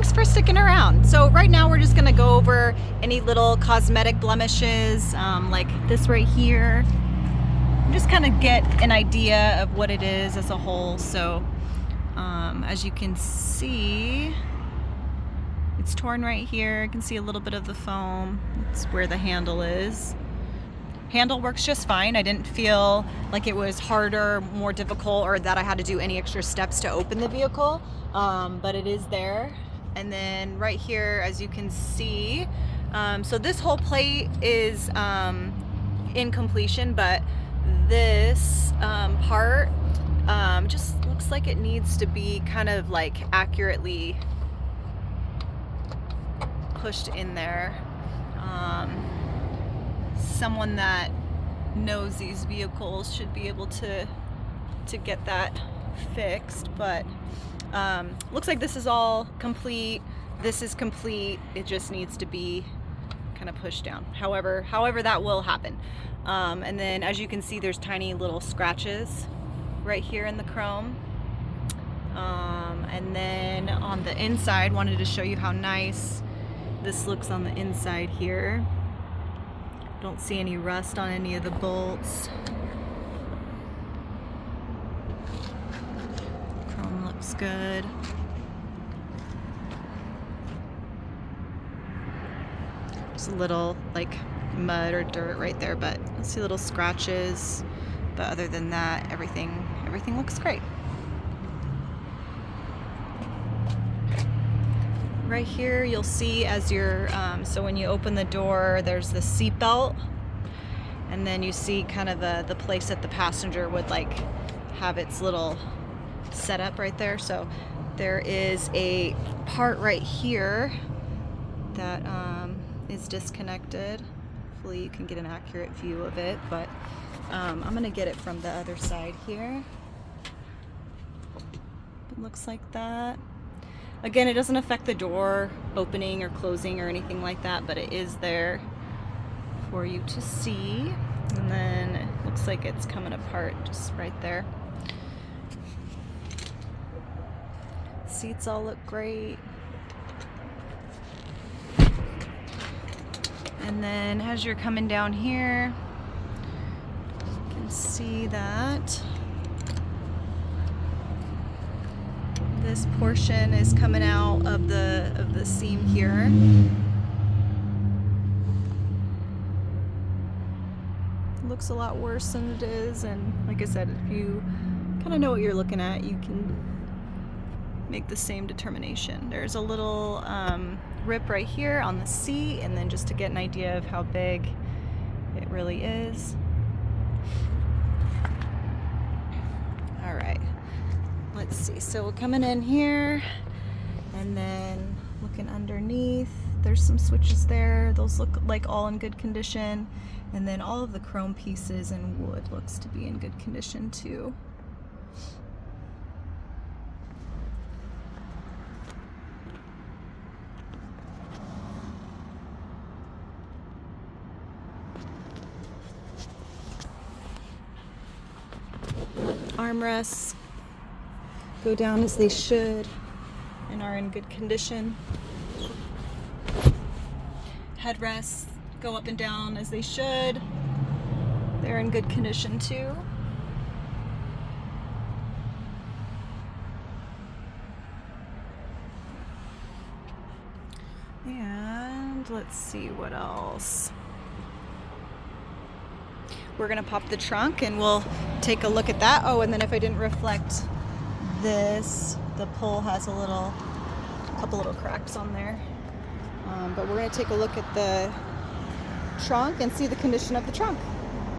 thanks for sticking around. So right now we're just gonna go over any little cosmetic blemishes, like this right here. Just kind of get an idea of what it is as a whole. So as you can see, it's torn right here. You can see a little bit of the foam. It's where the handle is. Handle works just fine. I didn't feel like it was harder, more difficult, or that I had to do any extra steps to open the vehicle, but it is there. And then right here, as you can see, so this whole plate is in completion, but this part just looks like it needs to be kind of like accurately pushed in there. Someone that knows these vehicles should be able to get that fixed, but looks like this is all complete. This is complete. It just needs to be kind of pushed down. However that will happen. And then as you can see, there's tiny little scratches right here in the chrome. And then on the inside, wanted to show you how nice this looks on the inside here. Don't see any rust on any of the bolts. Chrome looks good. Just a little like mud or dirt right there, but I see little scratches. But other than that, everything looks great. Right here you'll see as you're so when you open the door, there's the seat belt, and then you see kind of the place that the passenger would like have its little setup right there. So there is a part right here that is disconnected. Hopefully you can get an accurate view of it, but I'm gonna get it from the other side here. It looks like that. Again, it doesn't affect the door opening or closing or anything like that, but it is there for you to see. And then it looks like it's coming apart just right there. Seats all look great. And then as you're coming down here, you can see that this portion is coming out of the seam here. It looks a lot worse than it is, and like I said, if you kind of know what you're looking at, you can make the same determination. There's a little rip right here on the seat, and then just to get an idea of how big it really is. All right. Let's see, so we're coming in here and then looking underneath, there's some switches there. Those look like all in good condition. And then all of the chrome pieces and wood looks to be in good condition too. Armrests go down as they should and are in good condition. Headrests go up and down as they should. They're in good condition too. And let's see what else. We're gonna pop the trunk and we'll take a look at that. Oh, and then if I didn't reflect this, the pull has a couple little cracks on there. But we're gonna take a look at the trunk and see the condition of the trunk.